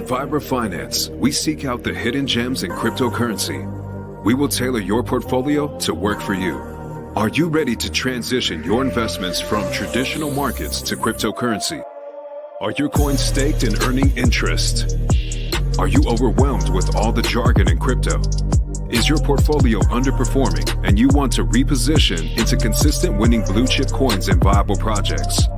Vibra Finance, we seek out the hidden gems in cryptocurrency. We will tailor your portfolio to work for you. Are you ready to transition your investments from traditional markets to cryptocurrency? Are your coins staked and earning interest? Are you overwhelmed with all the jargon in crypto? Is your portfolio underperforming and you want to reposition into consistent winning blue chip coins and viable projects?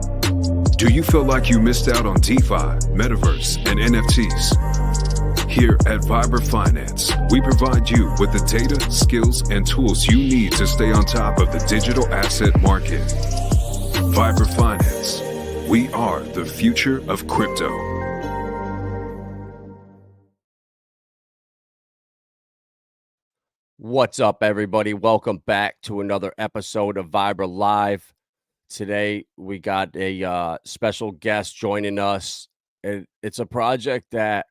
Do you feel like you missed out on DeFi, Metaverse, and NFTs? Here at Vibra Finance, we provide you with the data, skills, and tools you need to stay on top of the digital asset market. Vibra Finance. We are the future of crypto. What's up, everybody? Welcome back to another episode of Vibra Live. Today, we got a special guest joining us. It's a project that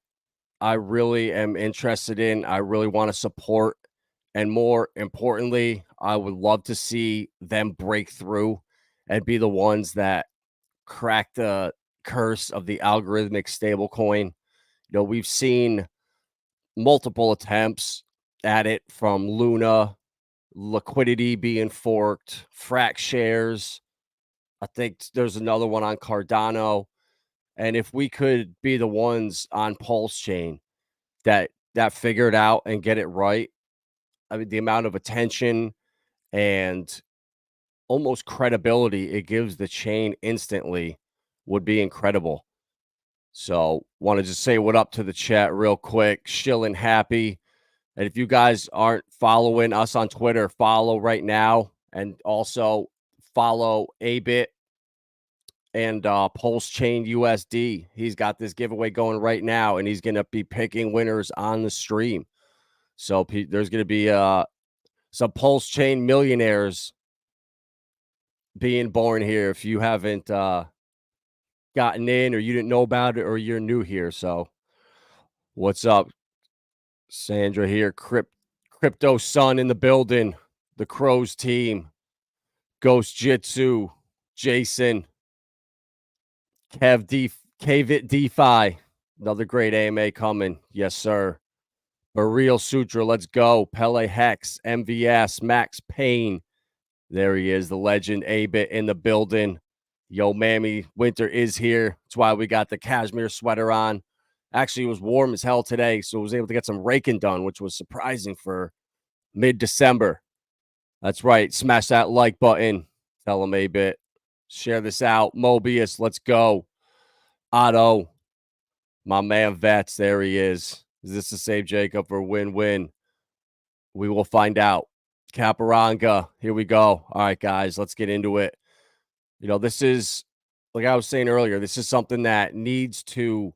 I really am interested in. I really want to support. And more importantly, I would love to see them break through and be the ones that crack the curse of the algorithmic stablecoin. You know, we've seen multiple attempts at it from Luna, liquidity being forked, frac shares. I think there's another one on Cardano. And if we could be the ones on Pulse Chain that figure it out and get it right, I mean, the amount of attention and almost credibility it gives the chain instantly would be incredible. So want to just say what up to the chat real quick. Shillin' happy. And if you guys aren't following us on Twitter, follow right now. And also follow Abit and Pulse Chain USD. He's got this giveaway going right now, and he's going to be picking winners on the stream. So there's going to be some Pulse Chain millionaires being born here if you haven't gotten in or you didn't know about it or you're new here. So what's up? Sandra here. Crypto Sun in the building. The Crows team. Ghost Jitsu. Jason. Kavit DeFi. Another great AMA coming. Yes, sir. Bareal Sutra. Let's go. Pele Hex. MVS. Max Payne. There he is. The legend Abit in the building. Yo, Mammy. Winter is here. That's why we got the cashmere sweater on. Actually, it was warm as hell today, so I was able to get some raking done, which was surprising for mid-December. That's right. Smash that like button. Tell them A-Bit. Share this out. Mobius, let's go. Otto, my man Vets, there he is. Is this to save Jacob or win-win? We will find out. Caparanga, here we go. All right, guys, let's get into it. You know, this is, like I was saying earlier, this is something that needs to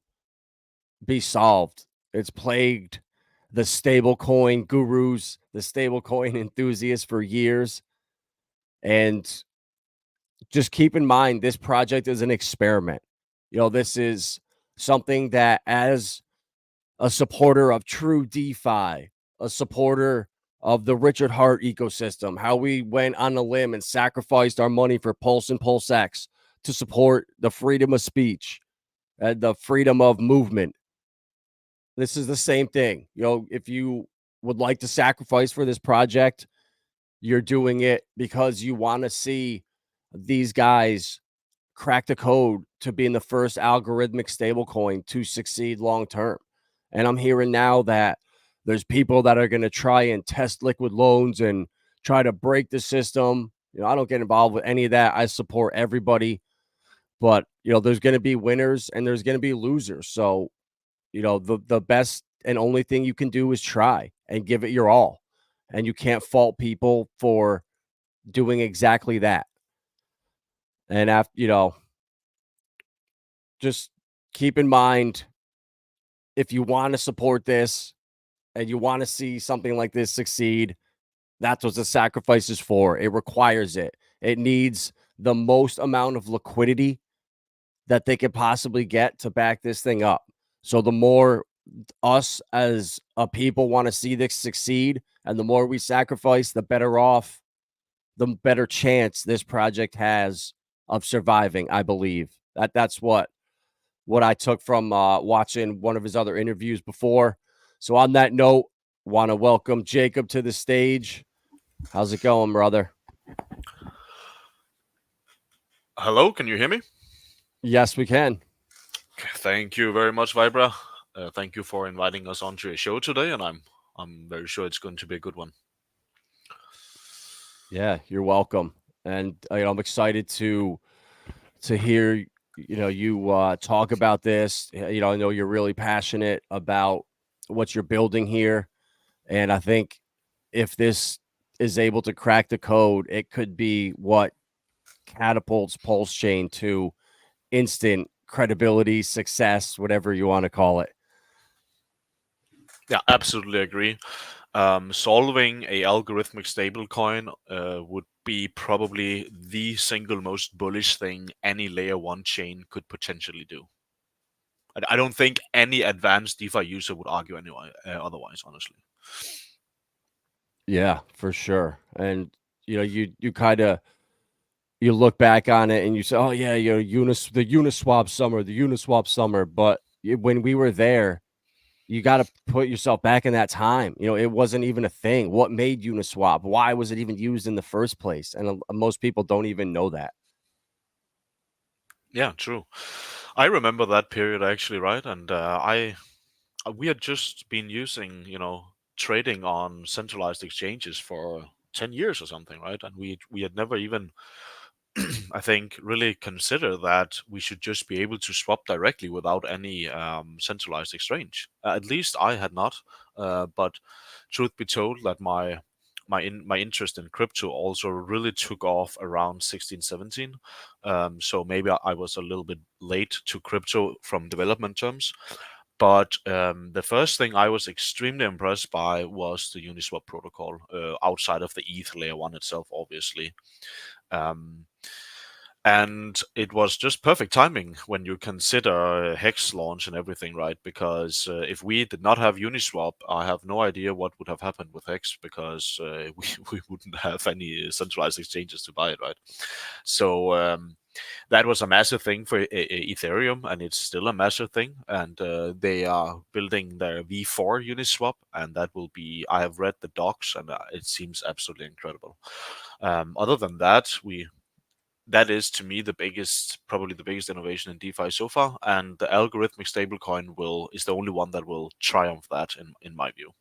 be solved. It's plagued the stablecoin gurus, the stablecoin enthusiasts for years. And just keep in mind, this project is an experiment. You know, this is something that, as a supporter of true DeFi, a supporter of the Richard Hart ecosystem, how we went on a limb and sacrificed our money for Pulse and PulseX to support the freedom of speech and the freedom of movement. This is the same thing. You know, if you would like to sacrifice for this project, you're doing it because you want to see these guys crack the code to being the first algorithmic stablecoin to succeed long term. And I'm hearing now that there's people that are going to try and test liquid loans and try to break the system. You know, I don't get involved with any of that. I support everybody. But, you know, there's going to be winners and there's going to be losers. So, you know, the best and only thing you can do is try and give it your all. And you can't fault people for doing exactly that. And after, you know, just keep in mind, if you want to support this and you want to see something like this succeed, that's what the sacrifice is for. It requires it. It needs the most amount of liquidity that they could possibly get to back this thing up. So the more us as a people want to see this succeed, and the more we sacrifice, the better off, the better chance this project has of surviving, I believe. That's what what I took from watching one of his other interviews before. So on that note, want to welcome Jacob to the stage. How's it going, brother? Hello, can you hear me? Yes, we can. Thank you very much, Vibra. Thank you for inviting us onto your show today, and I'm very sure it's going to be a good one. Yeah, you're welcome. And I'm excited to hear you talk about this. I know you're really passionate about what you're building here, and I think if this is able to crack the code, it could be what catapults Pulse Chain to instant credibility, success, whatever you want to call it. Yeah, absolutely agree. Solving a algorithmic stablecoin would be probably the single most bullish thing any layer one chain could potentially do. I don't think any advanced DeFi user would argue anyway, otherwise, honestly. Yeah, for sure. And you kind of you look back on it and you say, "Oh yeah, the Uniswap summer." But when we were there, you got to put yourself back in that time. It wasn't even a thing. What made Uniswap? Why was it even used in the first place? And most people don't even know that. Yeah, true. I remember that period actually, right? And we had just been using, trading on centralized exchanges for 10 years or something, right? And we had never even, I think, really considered that we should just be able to swap directly without any centralized exchange. At least I had not. But truth be told, that my interest in crypto also really took off around 16, 17. So maybe I was a little bit late to crypto from development terms. But the first thing I was extremely impressed by was the Uniswap protocol, outside of the ETH layer one itself, obviously. Um, and it was just perfect timing when you consider Hex launch and everything, right? Because if we did not have Uniswap, I have no idea what would have happened with Hex, because we wouldn't have any centralized exchanges to buy it, right? So that was a massive thing for Ethereum, and it's still a massive thing. And they are building their V4 Uniswap, and that will be. I have read the docs, and it seems absolutely incredible. Other than that, that is to me probably the biggest innovation in DeFi so far, and the algorithmic stablecoin is the only one that will triumph that in my view.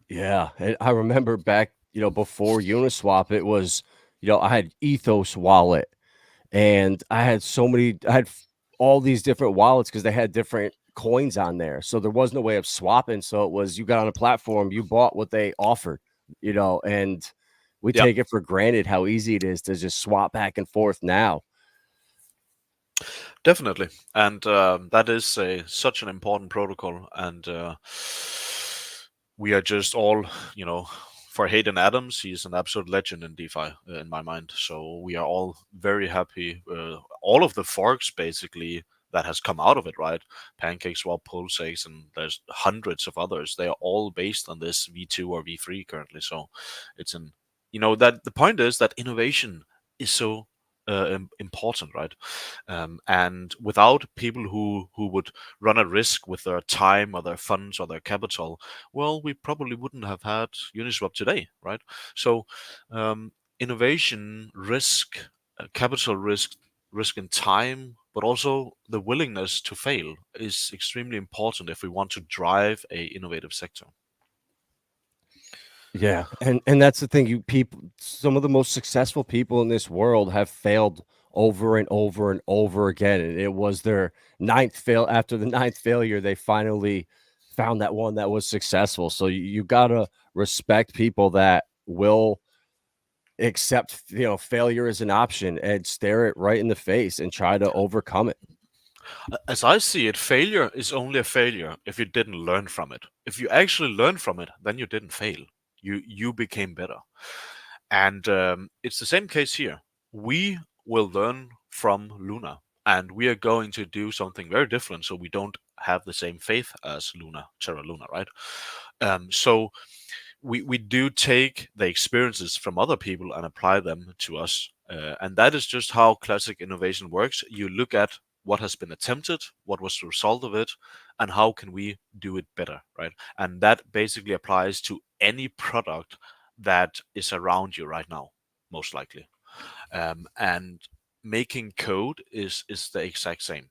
Yeah, and I remember back, before Uniswap, it was, I had Ethos wallet, and I had all these different wallets because they had different coins on there. So there was no way of swapping. So it was, you got on a platform, you bought what they offered, and we Yeah, take it for granted how easy it is to just swap back and forth now. definitely. And that is such an important protocol. And we are just all, for Hayden Adams, he's an absolute legend in DeFi, in my mind. So we are all very happy. All of the forks, basically, that has come out of it, right? PancakeSwap, Pulsex, and there's hundreds of others. They are all based on this V2 or V3 currently. So it's that the point is that innovation is so important, right? And without people who would run a risk with their time or their funds or their capital, well, we probably wouldn't have had Uniswap today, right? So innovation, risk, capital risk in time, but also the willingness to fail is extremely important if we want to drive a innovative sector. Yeah, and that's the thing. Some of the most successful people in this world have failed over and over and over again. And it was their after the ninth failure, they finally found that one that was successful. So you gotta respect people that will accept, failure as an option and stare it right in the face and try to overcome it. As I see it, failure is only a failure if you didn't learn from it. If you actually learned from it, then you didn't fail. You became better. And it's the same case here. We will learn from Luna, and we are going to do something very different, so we don't have the same faith as Terra Luna, right? So we do take the experiences from other people and apply them to us. And that is just how classic innovation works. You look at what has been attempted, what was the result of it, and how can we do it better, right? And that basically applies to any product that is around you right now, most likely. And making code is the exact same.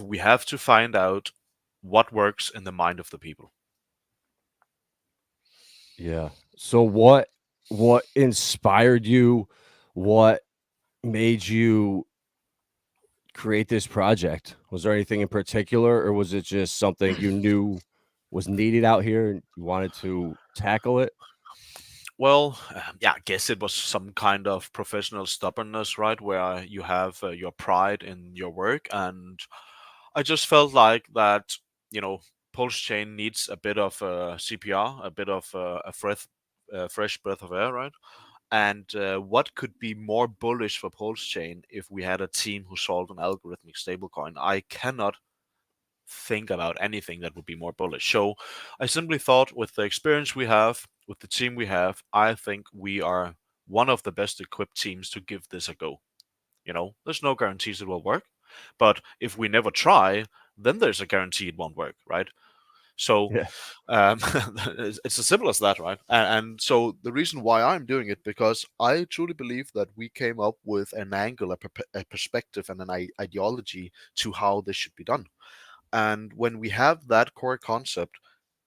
We have to find out what works in the mind of the people. Yeah. So what inspired you? What made you create this project? Was there anything in particular, or was it just something you knew was needed out here and you wanted to tackle it? Well, yeah, I guess it was some kind of professional stubbornness, right? Where you have your pride in your work. And I just felt like that, you know, Pulse Chain needs a bit of CPR, a bit of fresh breath of air, right? And what could be more bullish for Pulse Chain if we had a team who solved an algorithmic stablecoin? I cannot think about anything that would be more bullish. So I simply thought, with the experience we have, with the team we have, I think we are one of the best equipped teams to give this a go. There's no guarantees it will work, but if we never try, then there's a guarantee it won't work, right? So Yeah. it's as simple as that, right? And so the reason why I'm doing it, because I truly believe that we came up with an angle, a perspective, and an ideology to how this should be done. And when we have that core concept,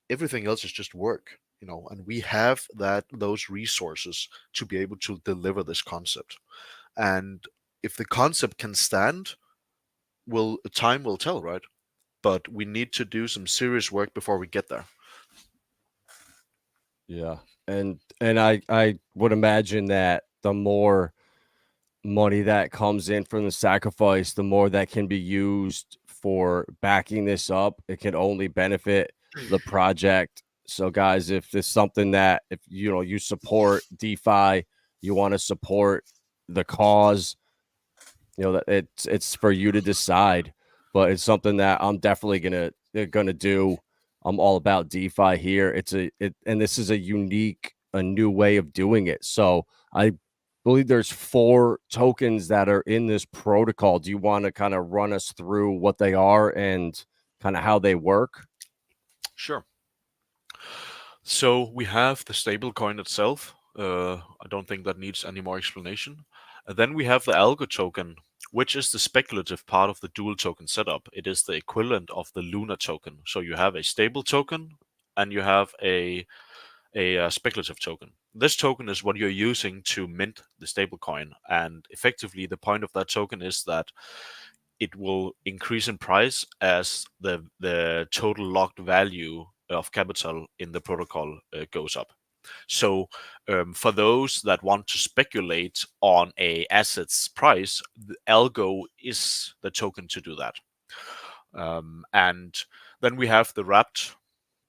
everything else is just work, and we have those resources to be able to deliver this concept. And if the concept can stand, time will tell, right? But we need to do some serious work before we get there. Yeah. And I would imagine that the more money that comes in from the sacrifice, the more that can be used for backing this up, it can only benefit the project. So guys, if there's something that, if you support DeFi, you want to support the cause, that it's for you to decide. But it's something that I'm definitely gonna do. I'm all about DeFi here. And this is a new way of doing it. So I believe there's 4 tokens that are in this protocol. Do you want to kind of run us through what they are and kind of how they work? Sure. So we have the stablecoin itself. I don't think that needs any more explanation. And then we have the algo token, which is the speculative part of the dual token setup. It is the equivalent of the Luna token. So you have a stable token and you have a speculative token. This token is what you're using to mint the stablecoin, and effectively the point of that token is that it will increase in price as the total locked value of capital in the protocol goes up. So for those that want to speculate on a asset's price, the algo is the token to do that. And then we have the wrapped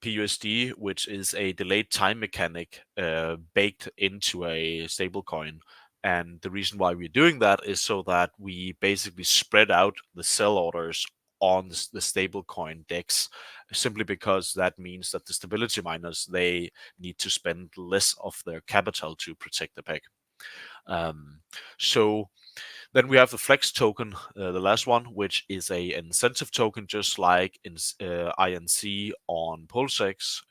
PUSD, which is a delayed time mechanic baked into a stablecoin. And the reason why we're doing that is so that we basically spread out the sell orders on the stablecoin DEX, simply because that means that the stability miners, they need to spend less of their capital to protect the peg. So then we have the Flex token, the last one, which is a incentive token, just like in INC on PulseX.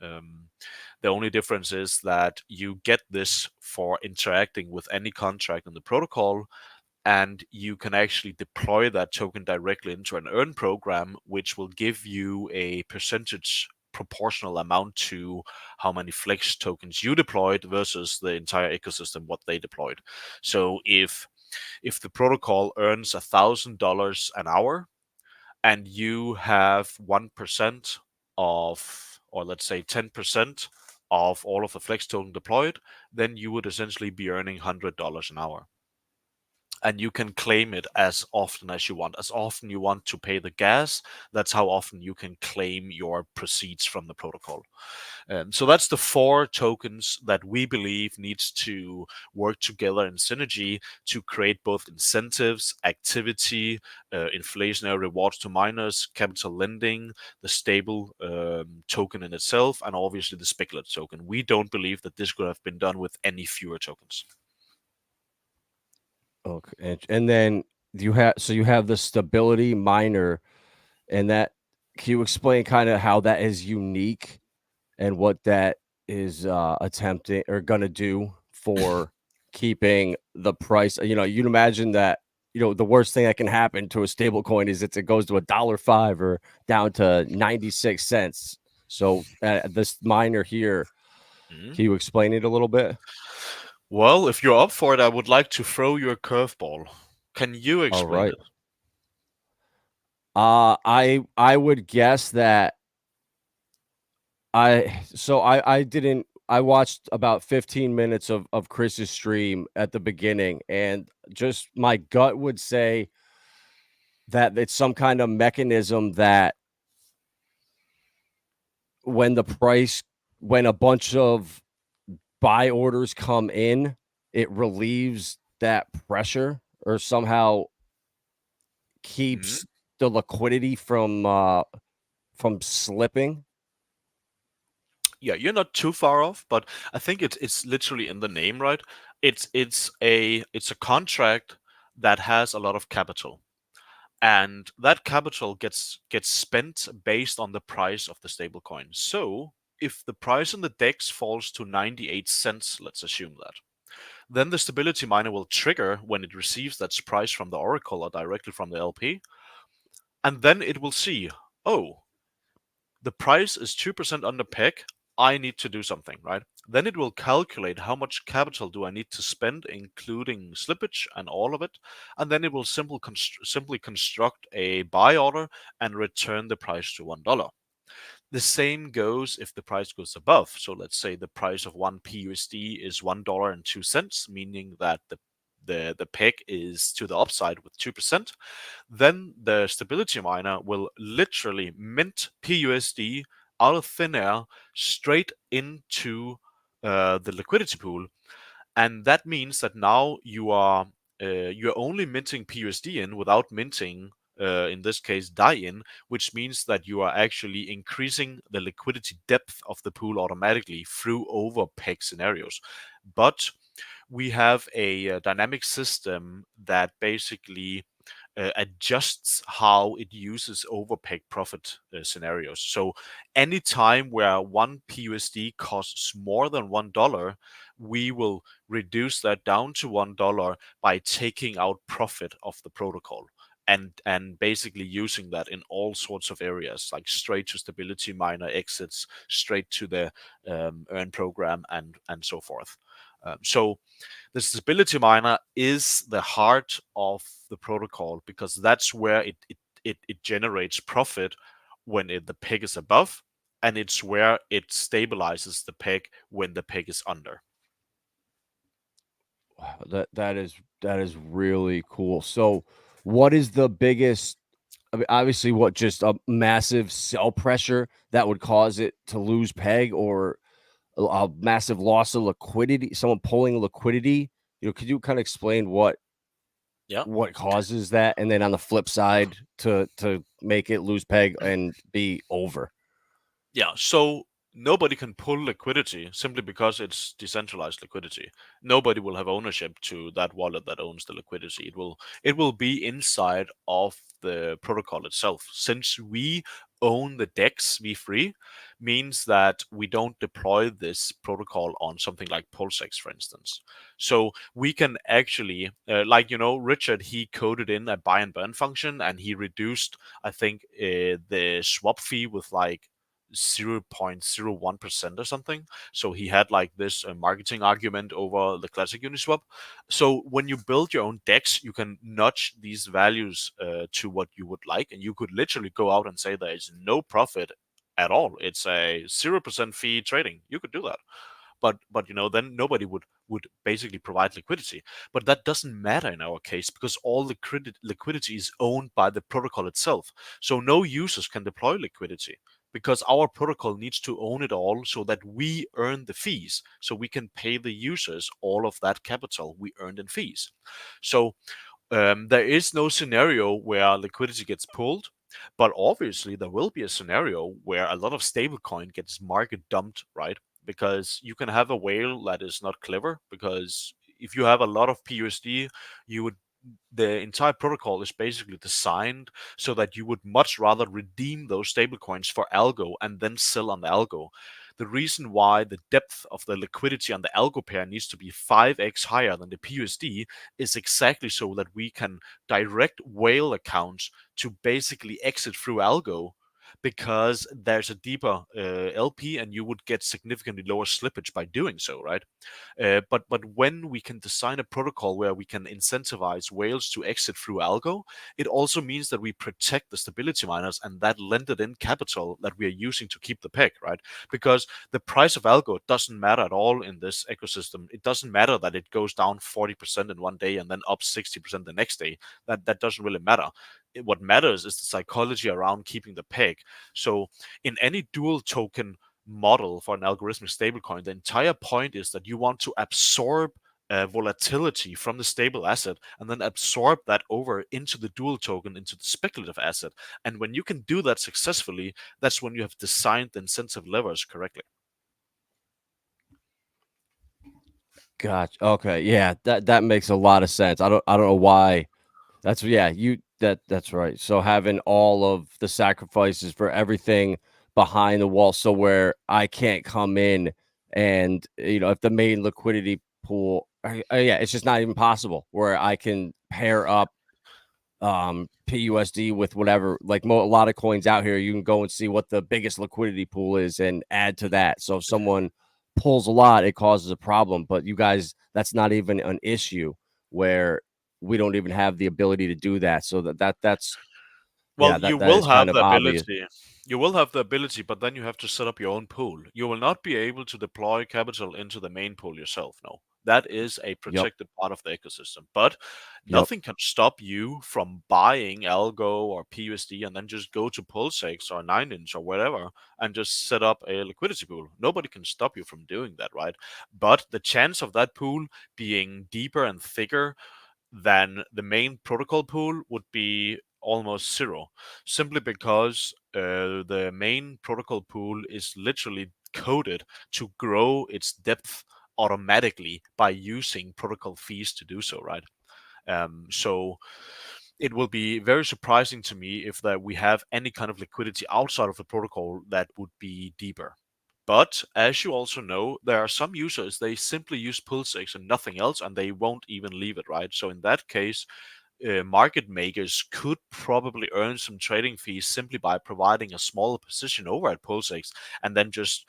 The only difference is that you get this for interacting with any contract in the protocol, and you can actually deploy that token directly into an earn program, which will give you a percentage proportional amount to how many Flex tokens you deployed versus the entire ecosystem, what they deployed. So if the protocol earns $1,000 an hour and you have 1% of, or let's say 10% of all of the Flex token deployed, then you would essentially be earning $100 an hour. And you can claim it as often as you want. As often you want to pay the gas, that's how often you can claim your proceeds from the protocol. So that's the 4 tokens that we believe needs to work together in synergy to create both incentives, activity, inflationary rewards to miners, capital lending, the stable token in itself, and obviously the speculative token. We don't believe that this could have been done with any fewer tokens. Okay. And then you have the stability miner, and that can you explain kind of how that is unique and what that is attempting or gonna do for keeping the price? You'd imagine that the worst thing that can happen to a stable coin is it goes to $1.05 or down to 96 cents. So this miner here, Mhm. can you explain it a little bit? Well, if you're up for it, I would like to throw you a curveball. Can you All explain right. it? I would guess that I didn't I watched about 15 minutes of Chris's stream at the beginning, and just my gut would say that it's some kind of mechanism that when the price when a bunch of buy orders come in, it relieves that pressure or somehow Mhm. keeps the liquidity from slipping. Yeah, you're not too far off, but I think it's literally in the name, right? It's a contract that has a lot of capital, and that capital gets spent based on the price of the stablecoin. So if the price in the DEX falls to 98 cents, let's assume that, then the stability miner will trigger when it receives that price from the oracle or directly from the LP, and then it will see, oh, the price is 2% under peg. I need to do something, right? Then it will calculate how much capital do I need to spend, including slippage and all of it. And then it will simply construct a buy order and return the price to $1. The same goes if the price goes above. So let's say the price of one PUSD is $1.02, meaning that the peg is to the upside with 2%. Then the stability miner will literally mint PUSD out of thin air straight into the liquidity pool, and that means that now you're only minting PUSD in without minting, in this case, DAI in, which means that you are actually increasing the liquidity depth of the pool automatically through over peg scenarios. But we have a dynamic system that basically adjusts how it uses overpeg profit scenarios. So any time where one PUSD costs more than $1, we will reduce that down to $1 by taking out profit of the protocol. And basically using that in all sorts of areas, like straight to stability miner exits, straight to the earn program, and so forth. So the stability miner is the heart of the protocol because that's where it generates profit when the peg is above, and it's where it stabilizes the peg when the peg is under. Wow, that is really cool. So, what is the biggest? I mean, obviously, what just a massive sell pressure that would cause it to lose peg, or a massive loss of liquidity, someone pulling liquidity. Could you kind of explain Yeah. what causes that, and then on the flip side, to make it lose peg and be over? Yeah, so nobody can pull liquidity simply because it's decentralized liquidity. Nobody will have ownership to that wallet that owns the liquidity. It will be inside of the protocol itself. Since we own the DEX v3, means that we don't deploy this protocol on something like PulseX, for instance. So we can actually, like Richard, he coded in a buy and burn function, and he reduced, I think, the swap fee with like 0.01% or something. So he had like this marketing argument over the classic Uniswap. So when you build your own DEX, you can nudge these values to what you would like, and you could literally go out and say there is no profit at all. It's a 0% fee trading. You could do that. But then nobody would basically provide liquidity. But that doesn't matter in our case because all the liquidity is owned by the protocol itself. So no users can deploy liquidity because our protocol needs to own it all so that we earn the fees, so we can pay the users all of that capital we earned in fees. So there is no scenario where liquidity gets pulled, but obviously there will be a scenario where a lot of stablecoin gets market dumped, right? Because you can have a whale that is not clever, because if you have a lot of PUSD, you would the entire protocol is basically designed so that you would much rather redeem those stablecoins for algo and then sell on the algo. The reason why the depth of the liquidity on the algo pair needs to be 5x higher than the PUSD is exactly so that we can direct whale accounts to basically exit through algo, because there's a deeper LP and you would get significantly lower slippage by doing so, right? But when we can design a protocol where we can incentivize whales to exit through algo, it also means that we protect the stability miners and that lended in capital that we are using to keep the peg, right? Because the price of algo doesn't matter at all in this ecosystem. It doesn't matter that it goes down 40% in one day and then up 60% the next day. That doesn't really matter. What matters is the psychology around keeping the peg. So in any dual token model for an algorithmic stablecoin, the entire point is that you want to absorb volatility from the stable asset and then absorb that over into the dual token, into the speculative asset. And when you can do that successfully, that's when you have designed the incentive levers correctly. Gotcha. Okay. Yeah, that makes a lot of sense. I don't know why. That's yeah, that's right. So having all of the sacrifices for everything behind the wall, so where I can't come in and if the main liquidity pool, yeah, it's just not even possible where I can pair up PUSD with whatever, like a lot of coins out here. You can go and see what the biggest liquidity pool is and add to that. So if someone pulls a lot, it causes a problem. But you guys, that's not even an issue where we don't even have the ability to do that. So that's Well, yeah, that is kind of obvious. You will have the ability, but then you have to set up your own pool. You will not be able to deploy capital into the main pool yourself. No, that is a Yep. protected part of the ecosystem. But Yep. nothing can stop you from buying Algo or PUSD and then just go to Pulsex or 9inch or whatever and just set up a liquidity pool. Nobody can stop you from doing that, right? But the chance of that pool being deeper and thicker than the main protocol pool would be almost zero, simply because the main protocol pool is literally coded to grow its depth automatically by using protocol fees to do so, right? So it will be very surprising to me if that we have any kind of liquidity outside of the protocol that would be deeper. But as you also know, there are some users, they simply use PulseX and nothing else, and they won't even leave it, right? So in that case, market makers could probably earn some trading fees simply by providing a smaller position over at PulseX and then just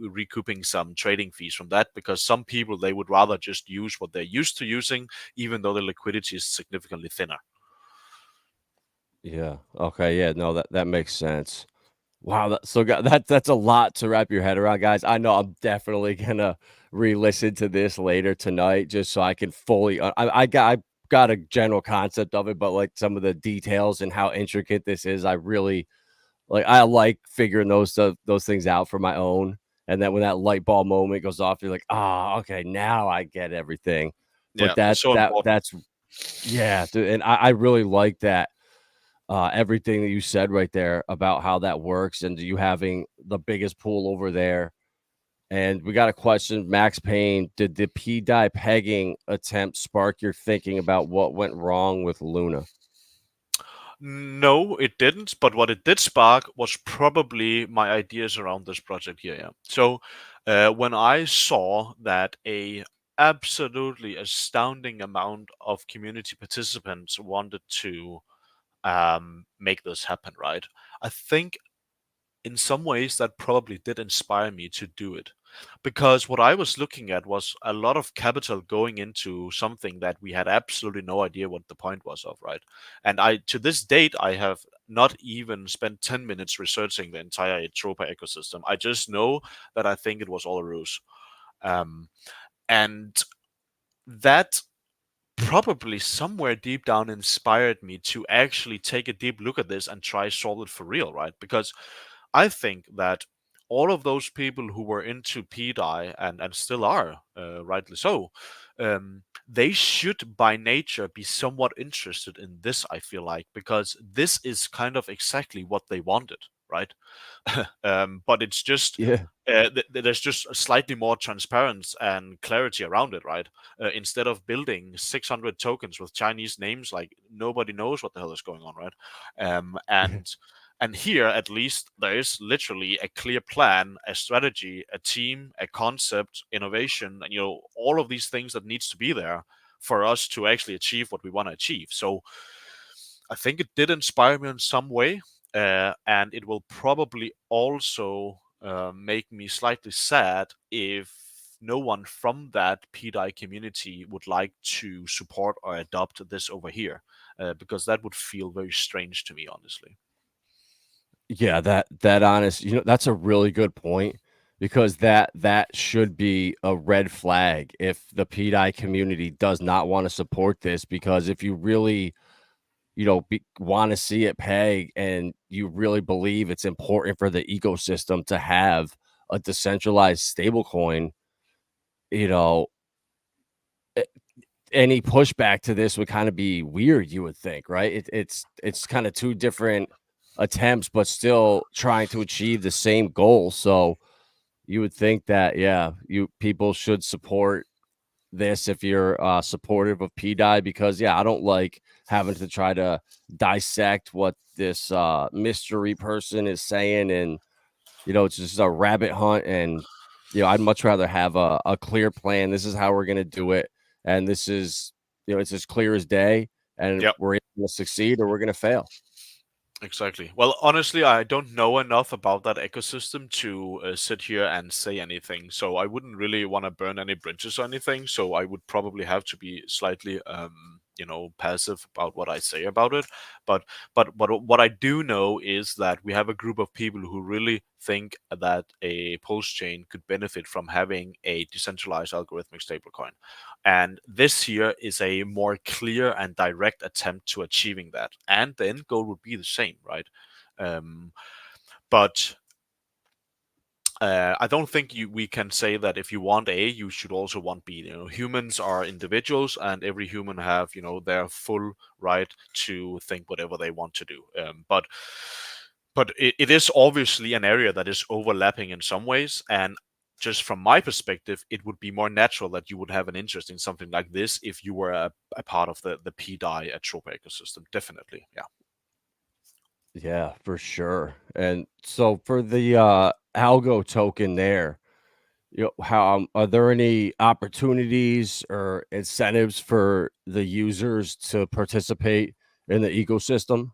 recouping some trading fees from that, because some people, they would rather just use what they're used to using, even though the liquidity is significantly thinner. Yeah. Okay. Yeah. No, that makes sense. Wow, that's a lot to wrap your head around, guys. I know I'm definitely gonna re-listen to this later tonight just so I can fully. I got a general concept of it, but like some of the details and how intricate this is, I really like. I like figuring those things out for my own, and then when that light bulb moment goes off, you're like, ah, okay, now I get everything. But Yeah, it's so important. that's yeah, dude, and I really like that everything that you said right there about how that works and you having the biggest pool over there. And we got a question, Max Payne. Did the P-die pegging attempt spark your thinking about what went wrong with Luna? No, it didn't. But what it did spark was probably my ideas around this project here. Yeah. So when I saw that a absolutely astounding amount of community participants wanted to make this happen, right? I think in some ways that probably did inspire me to do it, because what I was looking at was a lot of capital going into something that we had absolutely no idea what the point was of, right? And I, to this date, I have not even spent 10 minutes researching the entire Tropa ecosystem. I just know that I think it was all a ruse. um, and that probably somewhere deep down inspired me to actually take a deep look at this and try solve it for real, right? Because I think that all of those people who were into PDI and still are, rightly so, they should by nature be somewhat interested in this, I feel like, because this is kind of exactly what they wanted. right? But it's just Yeah. there's just a slightly more transparency and clarity around it, right? Instead of building 600 tokens with Chinese names, like nobody knows what the hell is going on, right? Um, Yeah. and and here, at least, there is literally a clear plan, a strategy, a team, a concept, innovation, and all of these things that needs to be there for us to actually achieve what we want to achieve. So I think it did inspire me in some way, and it will probably also make me slightly sad if no one from that PDI community would like to support or adopt this over here, because that would feel very strange to me, honestly. Yeah, that honest, that's a really good point because that should be a red flag if the PDI community does not want to support this because if you really, want to see it peg and you really believe it's important for the ecosystem to have a decentralized stablecoin, you know, any pushback to this would kind of be weird, you would think, right? It's kind of two different attempts, but still trying to achieve the same goal. So you would think that, yeah, people should support this if you're supportive of PDI because yeah, I don't like having to try to dissect what this mystery person is saying and it's just a rabbit hunt and I'd much rather have a clear plan. This is how we're gonna do it. And this is it's as clear as day and Yep. we're gonna succeed or we're gonna fail. Exactly. Well, honestly, I don't know enough about that ecosystem to sit here and say anything. So I wouldn't really want to burn any bridges or anything. So I would probably have to be slightly, passive about what I say about it. But what I do know is that we have a group of people who really think that a pulse chain could benefit from having a decentralized algorithmic stablecoin. And this here is a more clear and direct attempt to achieving that. And the end goal would be the same, right? Um, but I don't think we can say that if you want A, you should also want B. Humans are individuals, and every human have their full right to think whatever they want to do. But it is obviously an area that is overlapping in some ways, and just from my perspective, it would be more natural that you would have an interest in something like this if you were a part of the PDI at Tropa ecosystem. Definitely, yeah. Yeah, for sure. And so for the algo token there, how are there any opportunities or incentives for the users to participate in the ecosystem?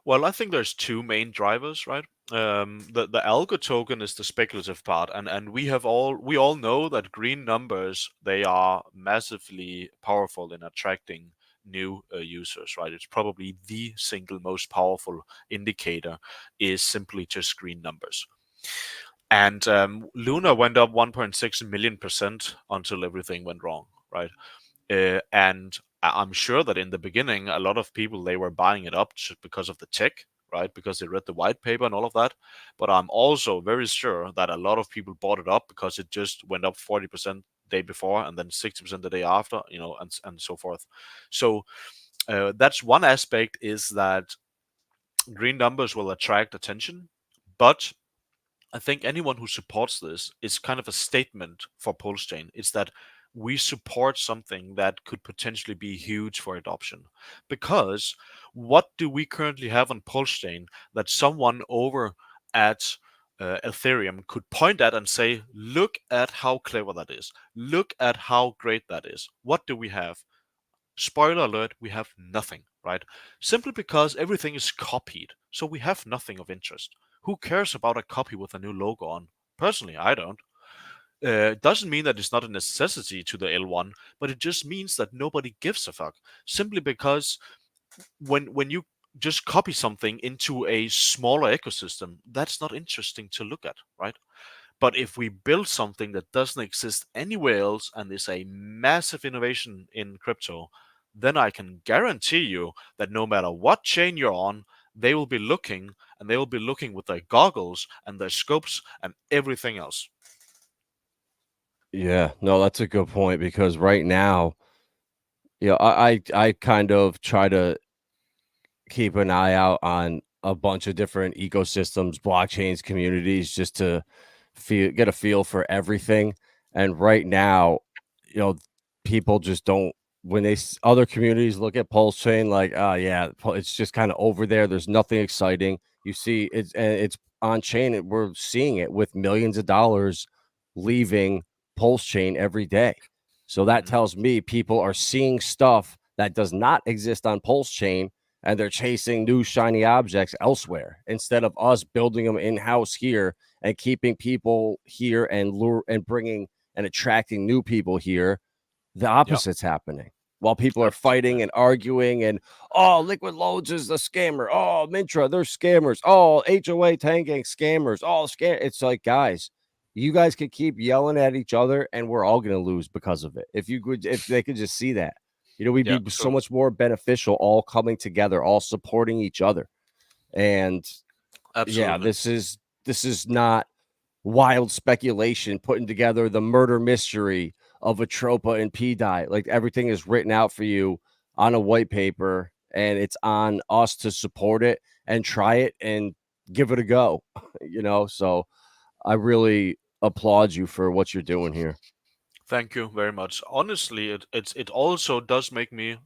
Well, I think there's two main drivers, right? The algo token is the speculative part, and we all know that green numbers, they are massively powerful in attracting new users, right? It's probably the single most powerful indicator is simply just green numbers. And Luna went up 1.6 million% until everything went wrong, right? And I'm sure that in the beginning, a lot of people, they were buying it up just because of the tech, right? Because they read the white paper and all of that. But I'm also very sure that a lot of people bought it up because it just went up 40% day before and then 60% the day after, and so forth. So that's one aspect, is that green numbers will attract attention, but I think anyone who supports this is kind of a statement for Pulse Chain. It's that we support something that could potentially be huge for adoption. Because what do we currently have on Pulse Chain that someone over at Ethereum could point at and say, look at how clever that is. Look at how great that is. What do we have? Spoiler alert, we have nothing, right? Simply because everything is copied. So we have nothing of interest. Who cares about a copy with a new logo on? Personally, I don't. It doesn't mean that it's not a necessity to the L1, but it just means that nobody gives a fuck. Simply because when you just copy something into a smaller ecosystem, that's not interesting to look at, right? But if we build something that doesn't exist anywhere else and is a massive innovation in crypto, then I can guarantee you that no matter what chain you're on, they will be looking, and they will be looking with their goggles and their scopes and everything else. Yeah, no, that's a good point because right now, I kind of try to keep an eye out on a bunch of different ecosystems, blockchains, communities, just to get a feel for everything. And right now, people just don't, when other communities look at Pulse Chain, like, oh yeah, it's just kind of over there. There's nothing exciting. You see, it's on chain. We're seeing it with millions of dollars leaving Pulse Chain every day. So that Mhm. tells me people are seeing stuff that does not exist on Pulse Chain, and they're chasing new shiny objects elsewhere instead of us building them in-house here and keeping people here and bringing and attracting new people here. The Yeah, opposite's happening. While people are fighting absolutely. and arguing and, oh, Liquid Loads is a scammer. Oh, Mintra, they're scammers. Oh, HOA tanking scammers. Oh, it's like, guys, you guys could keep yelling at each other and we're all going to lose because of it. If they could just see that, we'd Yeah, be so true. much more beneficial, all coming together, all supporting each other. And yeah, Absolutely. this is not wild speculation putting together the murder mystery of Atropa and PDI. Like, everything is written out for you on a white paper, and it's on us to support it and try it and give it a go. So I really applaud you for what you're doing here. Thank you very much. Honestly, it also does make me,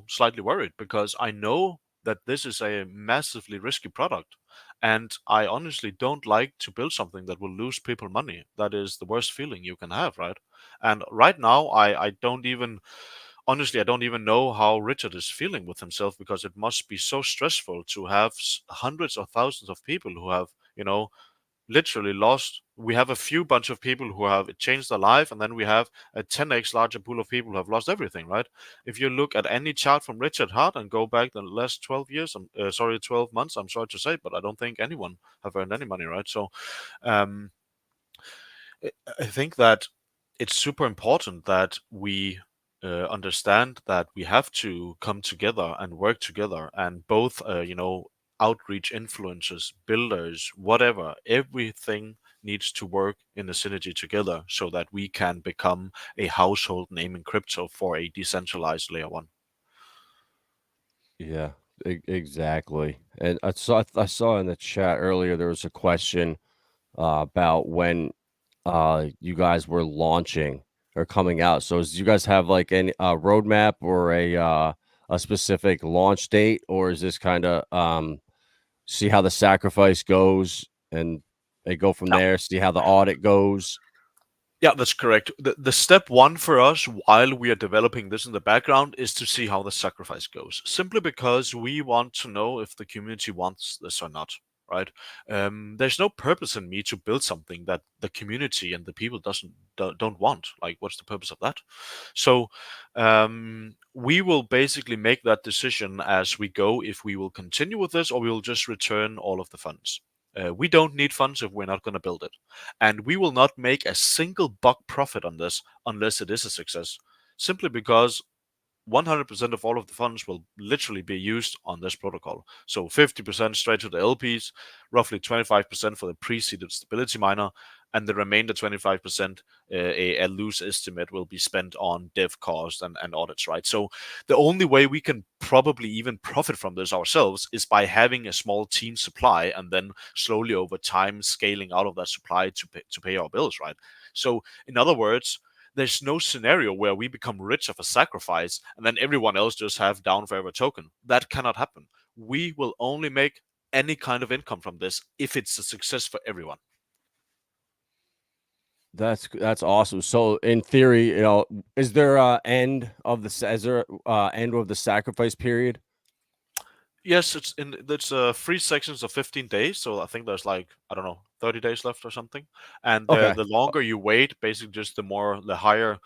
slightly worried because I know that this is a massively risky product, and I honestly don't like to build something that will lose people money. That is the worst feeling you can have, right? And right now, I don't even, honestly, I don't even know how Richard is feeling with himself because it must be so stressful to have hundreds of thousands of people who have, literally lost. We have a few bunch of people who have changed their life, and then we have a 10x larger pool of people who have lost everything, right? If you look at any chart from Richard Hart and go back the last 12 years, 12 months, I'm sorry to say, but I don't think anyone have earned any money, right? So um, I think that it's super important that we understand that we have to come together and work together, and both, outreach influencers, builders, whatever, everything needs to work in a synergy together so that we can become a household name in crypto for a decentralized layer one. Yeah, exactly. And I saw in the chat earlier there was a question about when you guys were launching or coming out. So, do you guys have like any roadmap or a specific launch date, or is this kind of see how the sacrifice goes and they go from there, see how the audit goes? Yeah, that's correct. The step one for us while we are developing this in the background is to see how the sacrifice goes. Simply because we want to know if the community wants this or not, right? There's no purpose in me to build something that the community and the people don't want. Like, what's the purpose of that? So we will basically make that decision as we go if we will continue with this or we will just return all of the funds. We don't need funds if we're not going to build it. And we will not make a single buck profit on this unless it is a success. Simply because 100% of all of the funds will literally be used on this protocol. So 50% straight to the LPs, roughly 25% for the pre-seeded stability miner, and the remainder 25%, a loose estimate, will be spent on dev cost and audits, right? So the only way we can probably even profit from this ourselves is by having a small team supply and then slowly over time scaling out of that supply to pay our bills, right? So in other words, there's no scenario where we become rich of a sacrifice and then everyone else just have down forever token. That cannot happen. We will only make any kind of income from this if it's a success for everyone. That's awesome. So in theory, is there end of the sacrifice period? Yes, it's 3 sections of 15 days, so I think there's like, I don't know, 30 days left or something. And Okay. the longer you wait, basically just the higher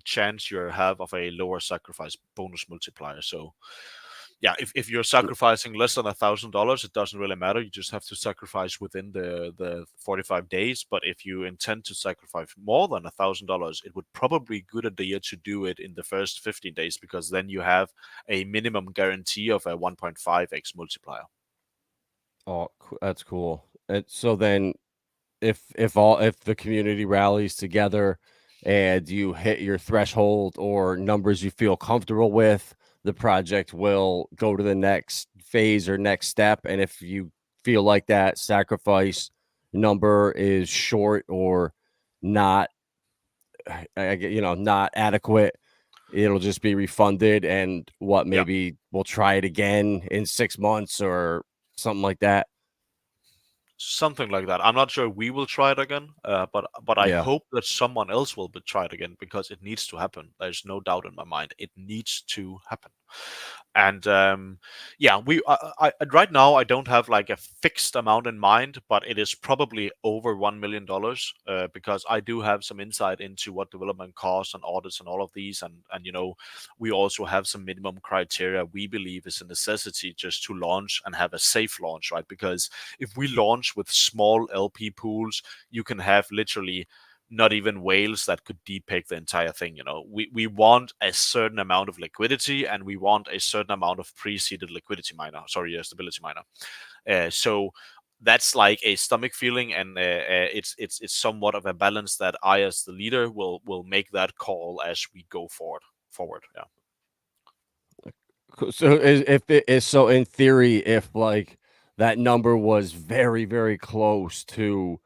chance you have of a lower sacrifice bonus multiplier. So yeah, if you're sacrificing less than $1,000, it doesn't really matter. You just have to sacrifice within the 45 days. But if you intend to sacrifice more than $1,000, it would probably be a good idea to do it in the first 15 days because then you have a minimum guarantee of a 1.5x multiplier. Oh, that's cool. And so then, if the community rallies together and you hit your threshold or numbers you feel comfortable with, the project will go to the next phase or next step. And if you feel like that sacrifice number is short or not, not adequate, it'll just be refunded. And Yeah. maybe we'll try it again in 6 months or something like that. Something like that. I'm not sure we will try it again, but I Yeah. hope that someone else will try it again, because it needs to happen. There's no doubt in my mind. It needs to happen. And yeah, right now I don't have like a fixed amount in mind, but it is probably over $1 million, because I do have some insight into what development costs and audits and all of these, and we also have some minimum criteria we believe is a necessity just to launch and have a safe launch, right? Because if we launch with small LP pools, you can have literally not even whales that could depict the entire thing. We want a certain amount of liquidity, and we want a certain amount of pre-seeded stability miner. So that's like a stomach feeling, and it's somewhat of a balance that I, as the leader, will make that call as we go forward. Yeah. So if it is, so in theory, if like that number was very, very close to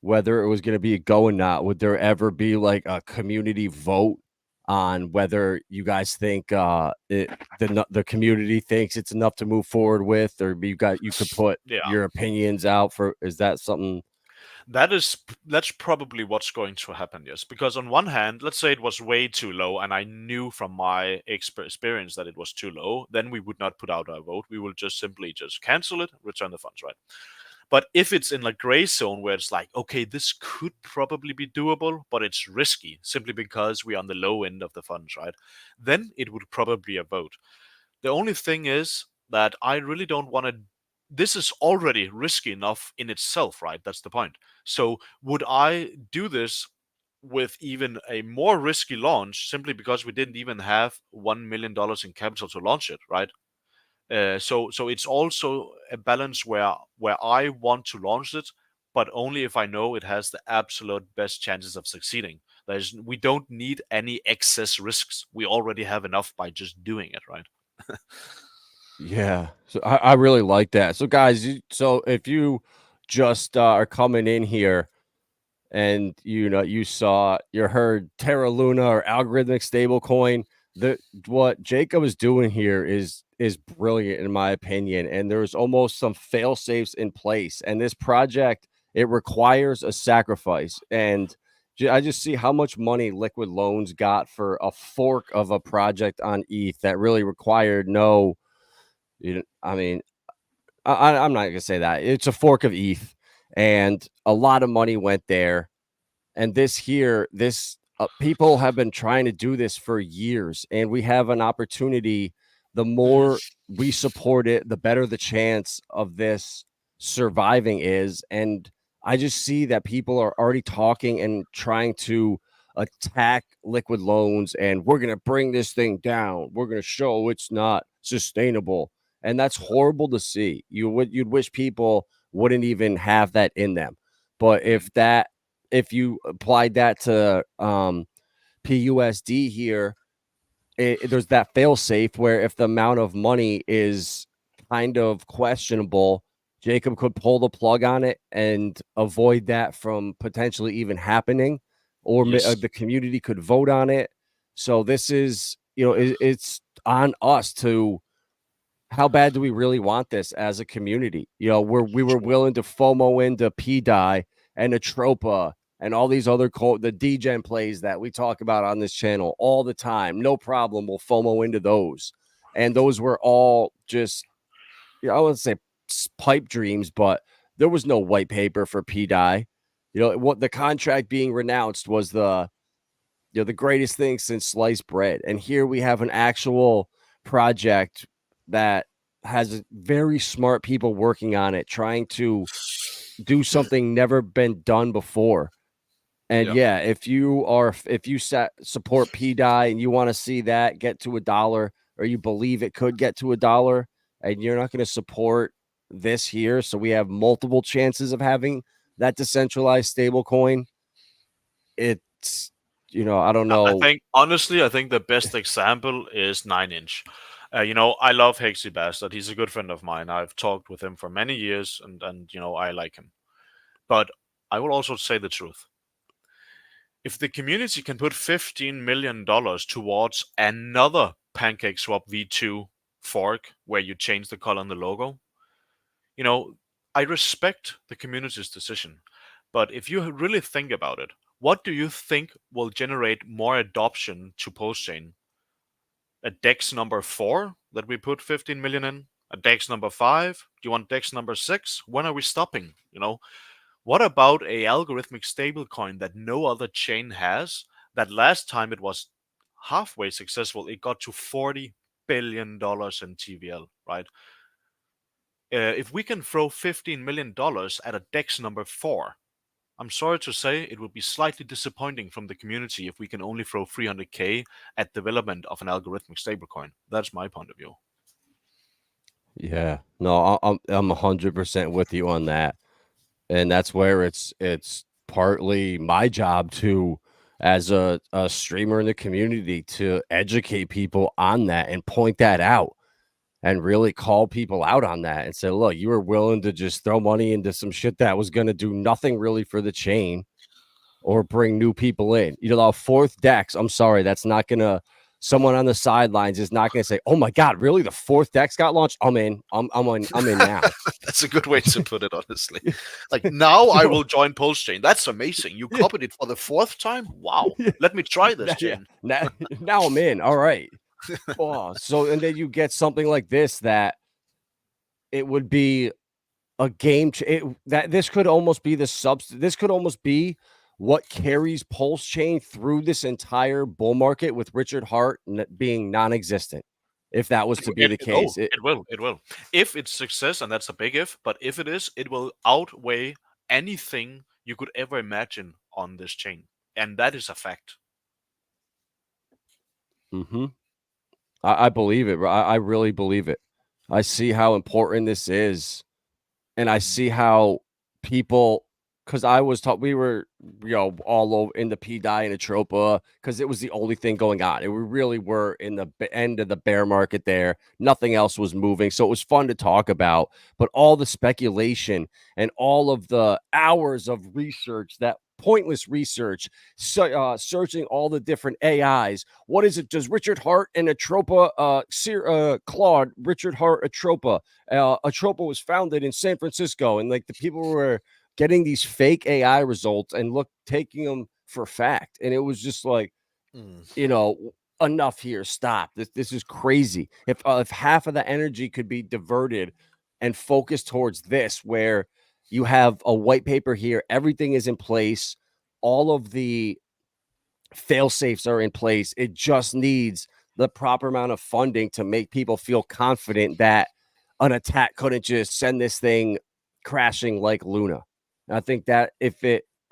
whether it was going to be a go or not, would there ever be like a community vote on whether you guys think the community thinks it's enough to move forward with, or you could put Yeah. your opinions out for? Is that something? That's probably what's going to happen, yes. Because on one hand, let's say it was way too low, and I knew from my experience that it was too low, then we would not put out our vote. We will just simply cancel it, return the funds, right? But if it's in a gray zone where it's like, okay, this could probably be doable, but it's risky simply because we're on the low end of the funds, right? Then it would probably be a vote. The only thing is that I really don't want to. This is already risky enough in itself, right? That's the point. So would I do this with even a more risky launch simply because we didn't even have $1 million in capital to launch it, right? So it's also a balance where I want to launch it, but only if I know it has the absolute best chances of succeeding. We don't need any excess risks. We already have enough by just doing it, right? Yeah. So I really like that. So guys, so if you just are coming in here and you heard Terra Luna or algorithmic stablecoin, what Jacob is doing here is brilliant in my opinion, and there's almost some fail safes in place, and this project, it requires a sacrifice. And I just see how much money Liquid Loans got for a fork of a project on ETH that really required no, I mean, I'm not gonna say that. It's a fork of ETH, and a lot of money went there. And people have been trying to do this for years, and we have an opportunity. The more we support it, the better the chance of this surviving is. And I just see that people are already talking and trying to attack Liquid Loans, and we're going to bring this thing down. We're going to show it's not sustainable. And that's horrible to see. You'd wish people wouldn't even have that in them. But if you applied that to PUSD here, there's that fail safe where if the amount of money is kind of questionable, Jacob could pull the plug on it and avoid that from potentially even happening, or Yes. the community could vote on it. So this is, it's on us to, how bad do we really want this as a community? We were willing to FOMO into PDI and Atropa and all these other the degen plays that we talk about on this channel all the time. No problem. We'll FOMO into those. And those were all just, I wouldn't say pipe dreams, but there was no white paper for PDI. What the contract being renounced was the greatest thing since sliced bread. And here we have an actual project that has very smart people working on it, trying to do something never been done before. And if you support PDI and you want to see that get to $1, or you believe it could get to $1, and you're not going to support this here, so we have multiple chances of having that decentralized stable coin. It's, I don't know. Honestly, I think the best example is 9inch. I love Hexy Bastard. He's a good friend of mine. I've talked with him for many years, and I like him. But I will also say the truth. If the community can put $15 million towards another PancakeSwap V2 fork where you change the color on the logo, I respect the community's decision. But if you really think about it, what do you think will generate more adoption to Postchain? A DEX number 4 that we put 15 million in? A DEX number 5? Do you want DEX number 6? When are we stopping? What about a algorithmic stablecoin that no other chain has? That last time it was halfway successful, it got to $40 billion in TVL, right? If we can throw $15 million at a DEX number 4, I'm sorry to say it would be slightly disappointing from the community if we can only throw 300k at development of an algorithmic stablecoin. That's my point of view. Yeah, no, I'm 100% with you on that, and that's where it's partly my job to, as a streamer in the community, to educate people on that and point that out and really call people out on that and say, look, you were willing to just throw money into some shit that was going to do nothing really for the chain or bring new people in. The fourth DEX, I'm sorry, that's not going to, someone on the sidelines is not going to say, oh my God, really? The fourth DEX got launched? I'm in. I'm in now. That's a good way to put it, honestly. Like, now I will join Postchain. That's amazing. You copied it for the 4th time? Wow. Let me try this, Jen. Now I'm in. All right. So, and then you get something like this that it would be a game. That this could almost be this could almost be what carries Postchain through this entire bull market, with Richard Hart being non-existent. If that was to be the case, it will. If it's success, and that's a big if, but if it is, it will outweigh anything you could ever imagine on this chain, and that is a fact. I believe it. I really believe it. I see how important this is, and I see how people, because I was taught, we were all over in the PDI and Atropa, because it was the only thing going on. We really were in the end of the bear market there. Nothing else was moving, so it was fun to talk about. But all the speculation and all of the hours of research, that pointless research, searching all the different AIs. What is it? Does Richard Hart and Atropa, Claude, Richard Hart, Atropa. Atropa was founded in San Francisco, and like the people were getting these fake AI results and taking them for fact. And it was just like, enough here. Stop. This is crazy. If half of the energy could be diverted and focused towards this, where you have a white paper here, everything is in place, all of the fail safes are in place. It just needs the proper amount of funding to make people feel confident that an attack couldn't just send this thing crashing like Luna. And I think that I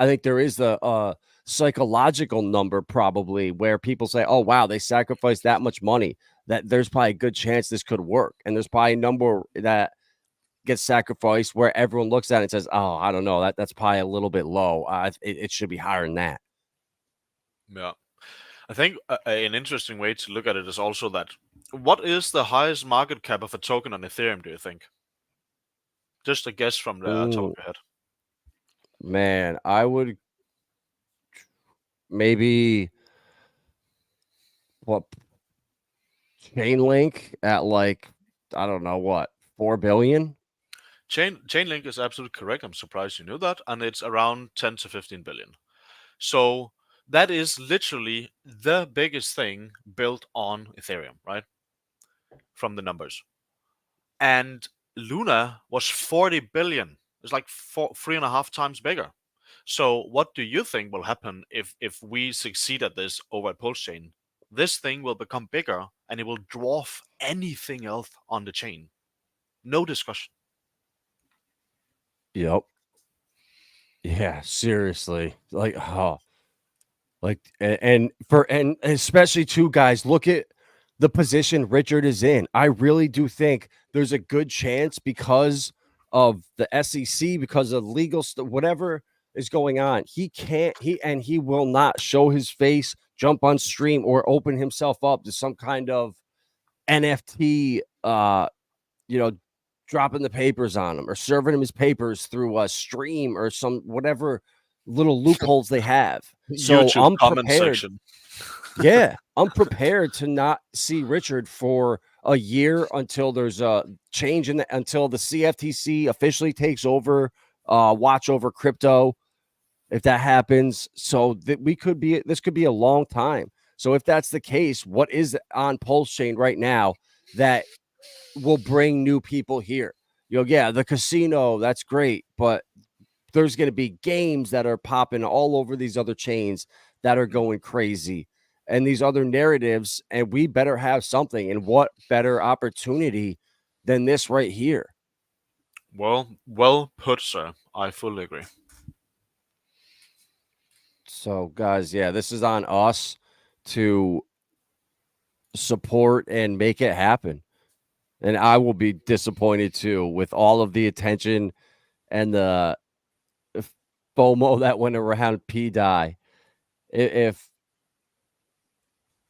think there is a psychological number probably where people say, oh, wow, they sacrificed that much money, that there's probably a good chance this could work. And there's probably a number that gets sacrificed where everyone looks at it and says, oh, I don't know, that's probably a little bit low. It should be higher than that. Yeah. I think an interesting way to look at it is also that, what is the highest market cap of a token on Ethereum, do you think? Just a guess from the top of your head. Man, I would maybe Chainlink at like, I don't know what, 4 billion? Chainlink is absolutely correct. I'm surprised you knew that. And it's around 10 to 15 billion. So that is literally the biggest thing built on Ethereum, right? From the numbers. And Luna was 40 billion. It's like 3.5 times bigger. So what do you think will happen if we succeed at this over at Postchain? This thing will become bigger and it will dwarf anything else on the chain. No discussion. Yep. Yeah, seriously. Like, and especially too, guys, look at the position Richard is in. I really do think there's a good chance, because of the SEC, because of legal stuff, whatever is going on, he will not show his face, jump on stream, or open himself up to some kind of NFT, dropping the papers on him or serving him his papers through a stream or some whatever little loopholes they have. So YouTube I'm comment prepared. section. Yeah, I'm prepared to not see Richard for a year until there's a change until the CFTC officially takes over, watch over crypto. If that happens, so that this could be a long time. So if that's the case, what is on Pulse Chain right now that will bring new people here? Yeah, the casino, that's great, but there's going to be games that are popping all over these other chains that are going crazy and these other narratives, and we better have something. And what better opportunity than this right here? Well put, sir. I fully agree. So, guys, yeah, this is on us to support and make it happen. And I will be disappointed too with all of the attention and the FOMO that went around P-Die. If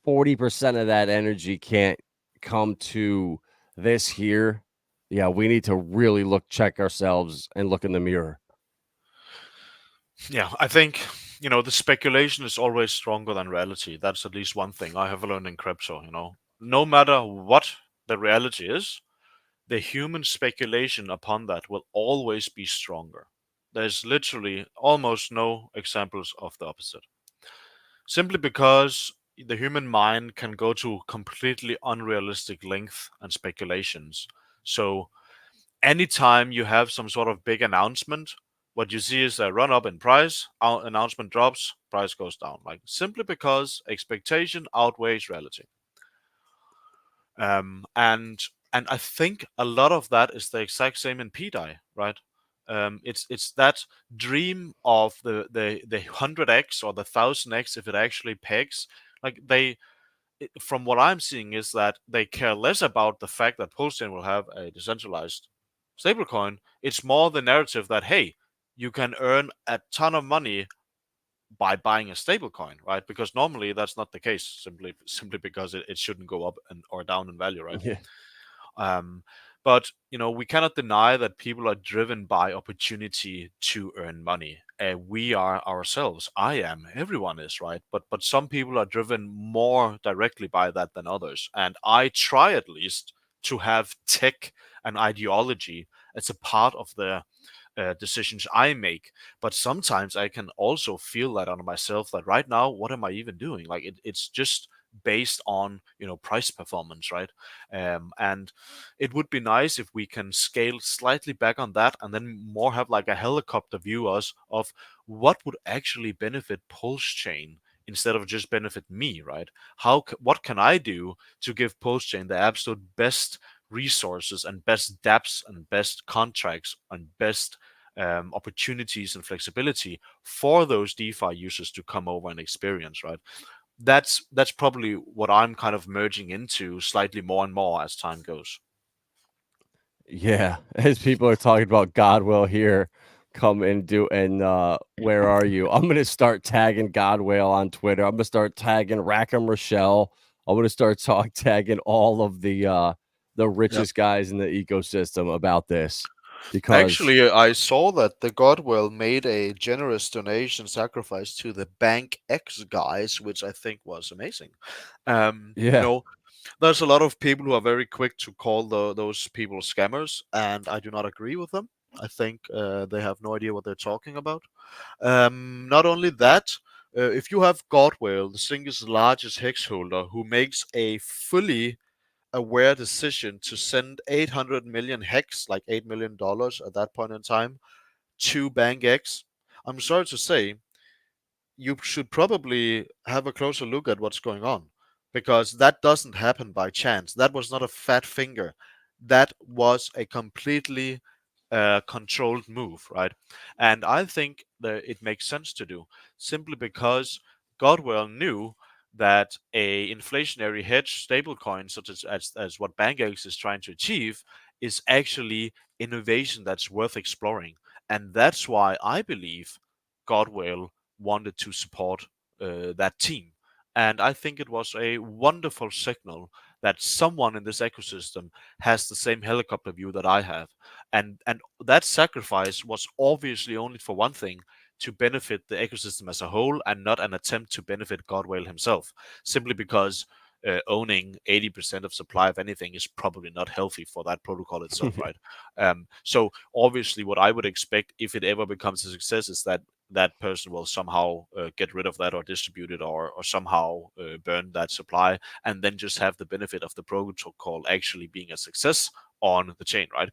40% of that energy can't come to this here, yeah, we need to really check ourselves and look in the mirror. Yeah, I think, the speculation is always stronger than reality. That's at least one thing I have learned in crypto, No matter what the reality is, the human speculation upon that will always be stronger. There's literally almost no examples of the opposite. Simply because the human mind can go to completely unrealistic length and speculations. So anytime you have some sort of big announcement, what you see is a run up in price, announcement drops, price goes down. Like simply because expectation outweighs reality. And I think a lot of that is the exact same in PDI, right? It's that dream of the 100x or the 1000x if it actually pegs. Like from what I'm seeing is that they care less about the fact that Pulsechain will have a decentralized stablecoin. It's more the narrative that, hey, you can earn a ton of money by buying a stablecoin, right? Because normally that's not the case, simply because it shouldn't go up or down in value, right? Yeah. But we cannot deny that people are driven by opportunity to earn money. We are ourselves. I am. Everyone is, right? But some people are driven more directly by that than others. And I try at least to have tech and ideology as a part of the decisions I make. But sometimes I can also feel that on myself that right now, what am I even doing? Like it's just based on price performance, right? And it would be nice if we can scale slightly back on that and then more have like a helicopter view us of what would actually benefit Pulse Chain instead of just benefit me, right? What can I do to give Pulse Chain the absolute best resources and best dApps and best contracts and best opportunities and flexibility for those DeFi users to come over and experience, right? That's probably what I'm kind of merging into slightly more and more as time goes. Yeah, as people are talking about Godwell here, come and do and where are you? I'm gonna start tagging Godwell on Twitter. I'm gonna start tagging Rackham Rochelle. I'm gonna start tagging all of the richest guys in the ecosystem about this because Actually, I saw that the Godwell made a generous donation sacrifice to the Bank X guys, which I think was amazing. yeah, There's a lot of people who are very quick to call those people scammers, and I do not agree with them. I think they have no idea what they're talking about. Not only that, if you have Godwell, the single largest hex holder, who makes a fully aware decision to send 800 million hex, like $8 million at that point in time, to Bank X, I'm sorry to say, you should probably have a closer look at what's going on, because that doesn't happen by chance. That was not a fat finger. That was a completely controlled move, right? And I think that it makes sense to do simply because Godwell knew that a inflationary hedge stablecoin such as what BankX is trying to achieve is actually innovation that's worth exploring. And that's why I believe Godwell wanted to support that team. And I think it was a wonderful signal that someone in this ecosystem has the same helicopter view that I have. And that sacrifice was obviously only for one thing, to benefit the ecosystem as a whole, and not an attempt to benefit Godwell himself, simply because owning 80% of supply of anything is probably not healthy for that protocol itself, right? So obviously what I would expect, if it ever becomes a success, is that that person will somehow get rid of that, or distribute it, or somehow burn that supply, and then just have the benefit of the protocol actually being a success on the chain, right?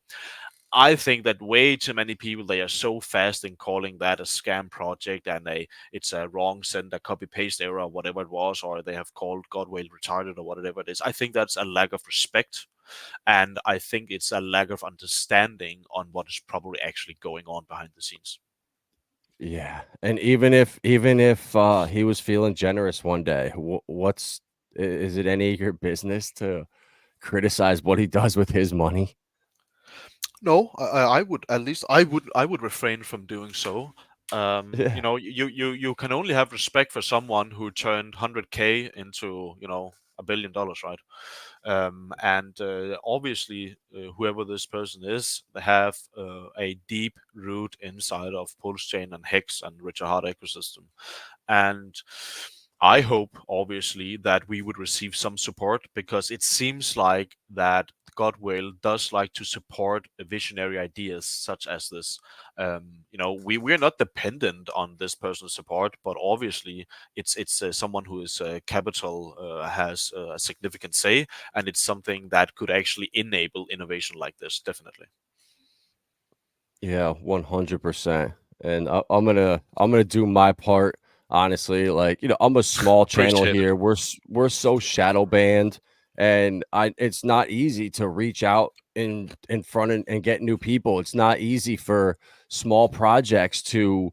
I think that way too many people, they are so fast in calling that a scam project, and it's a wrong send, a copy paste error, or whatever it was, or they have called Godwell retarded, or whatever it is. I think that's a lack of respect, and I think it's a lack of understanding on what is probably actually going on behind the scenes. Yeah, and even if he was feeling generous one day, is it any of your business to criticize what he does with his money? No, I would, at least I would refrain from doing so. Yeah. You know, you can only have respect for someone who turned 100K into, you know, $1 billion, right? And obviously, whoever this person is, they have a deep root inside of Pulse Chain and Hex and Richard Hart ecosystem. And I hope, obviously, that we would receive some support, because it seems like that Godwell does like to support visionary ideas such as this. You know, we're not dependent on this person's support, but obviously it's someone who is capital, has a significant say, and it's something that could actually enable innovation like this, definitely. Yeah, 100%. And I'm gonna do my part. Honestly, like, I'm a small channel Appreciate it. here. We're so shadow banned, and it's not easy to reach out in front and get new people. It's not easy for small projects to,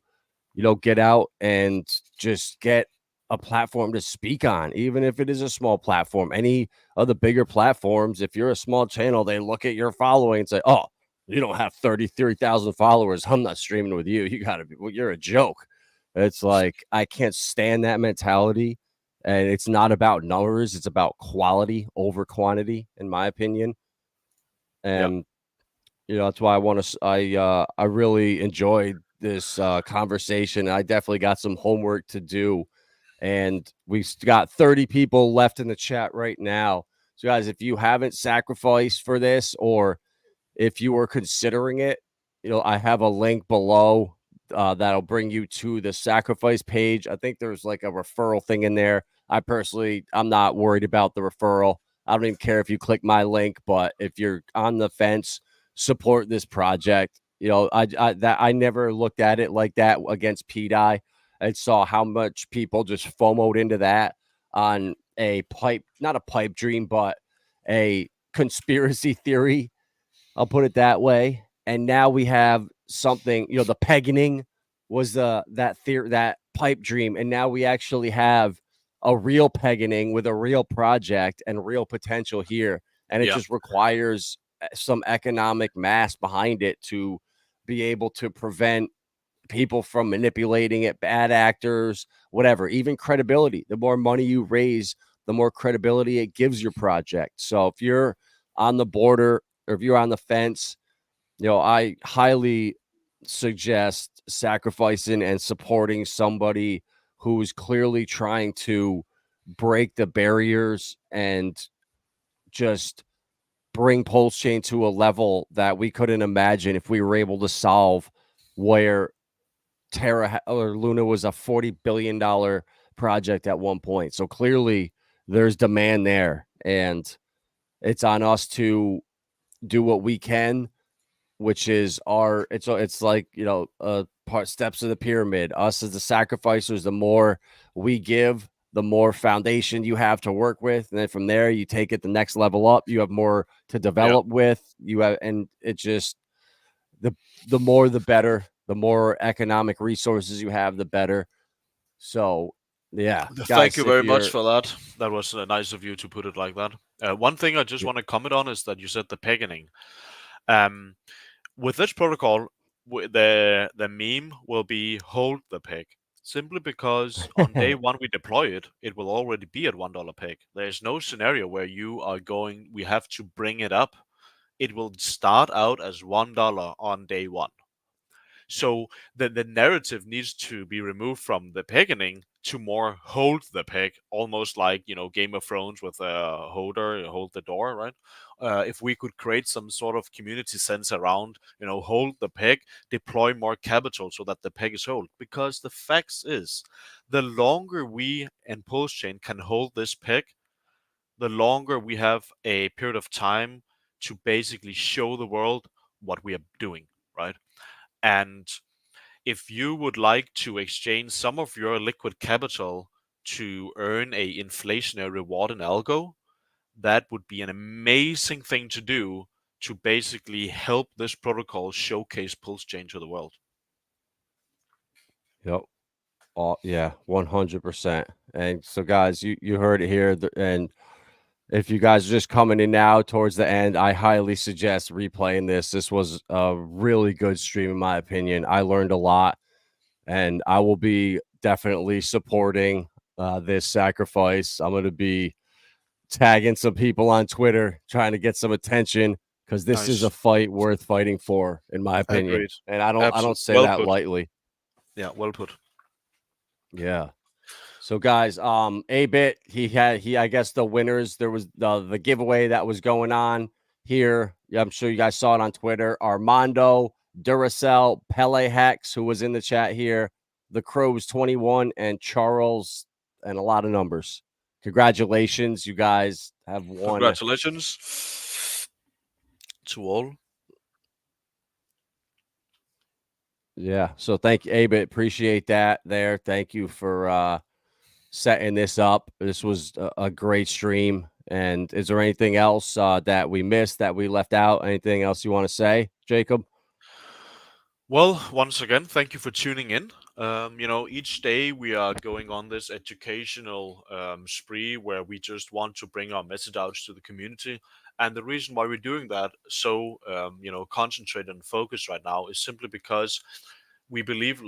get out and just get a platform to speak on, even if it is a small platform. Any of the bigger platforms, if you're a small channel, they look at your following and say, "Oh, you don't have 33,000 followers. I'm not streaming with you. You gotta be, well, you're a joke." It's like, I can't stand that mentality. And it's not about numbers, it's about quality over quantity, in my opinion. Yeah. And that's why I really enjoyed this conversation. I definitely got some homework to do, and we've got 30 people left in the chat right now. So guys, if you haven't sacrificed for this, or if you were considering it, I have a link below that'll bring you to the sacrifice page. I think there's like a referral thing in there. I'm not worried about the referral. I don't even care if you click my link, but if you're on the fence, support this project. I never looked at it like that against PDI. I saw how much people just FOMO'd into that on not a pipe dream, but a conspiracy theory. I'll put it that way. And now we have something, the pegging was that pipe dream. And now we actually have a real pegging with a real project and real potential here. And it Yeah. just requires some economic mass behind it to be able to prevent people from manipulating it, bad actors, whatever, even credibility. The more money you raise, the more credibility it gives your project. So if you're on the border, or if you're on the fence, I highly suggest sacrificing and supporting somebody who's clearly trying to break the barriers and just bring Pulse Chain to a level that we couldn't imagine if we were able to solve, where Terra or Luna was a $40 billion project at one point. So clearly there's demand there, and it's on us to do what we can, which is it's like, steps of the pyramid. Us as the sacrificers, the more we give, the more foundation you have to work with. And then from there, you take it the next level up. You have more to develop with. And it just, the more the better. The more economic resources you have, the better. So, yeah, Thank guys, you very much for that. That was nice of you to put it like that. One thing I just want to comment on is that you said the pegging. With this protocol, the meme will be hold the peg. Simply because on day one we deploy it, it will already be at $1 peg. There's no scenario where we have to bring it up. It will start out as $1 on day one. So the narrative needs to be removed from the pegging to more hold the peg, almost like Game of Thrones with a holder, hold the door, right? If we could create some sort of community sense around, hold the peg, deploy more capital so that the peg is hold. Because the facts is, the longer we and Pulse Chain can hold this peg, the longer we have a period of time to basically show the world what we are doing, right? And if you would like to exchange some of your liquid capital to earn a inflationary reward in algo, that would be an amazing thing to do to basically help this protocol showcase Pulse Chain to the world. Yep. Yeah, 100%. And so, guys, you heard it here. And if you guys are just coming in now towards the end, I highly suggest replaying this. This was a really good stream, in my opinion. I learned a lot, and I will be definitely supporting this sacrifice. I'm going to be tagging some people on Twitter, trying to get some attention, because this is a Nice. fight worth fighting for, in my opinion. Agreed. And I don't say Well that put. lightly. Yeah, well put. Yeah. So guys, A-Bit, I guess the winners, there was the giveaway that was going on here. Yeah, I'm sure you guys saw it on Twitter. Armando, Duracell, Pele Hex, who was in the chat here, the Crows 21, and Charles, and a lot of numbers. Congratulations, you guys have won. Congratulations to all. Yeah. So thank you, A-Bit. Appreciate that there. Thank you for setting this up. This was a great stream. And is there anything else that we missed, that we left out? Anything else you want to say, Jacob? Well, once again, thank you for tuning in. Each day we are going on this educational spree where we just want to bring our message out to the community. And the reason why we're doing that so, concentrated and focused right now is simply because we believe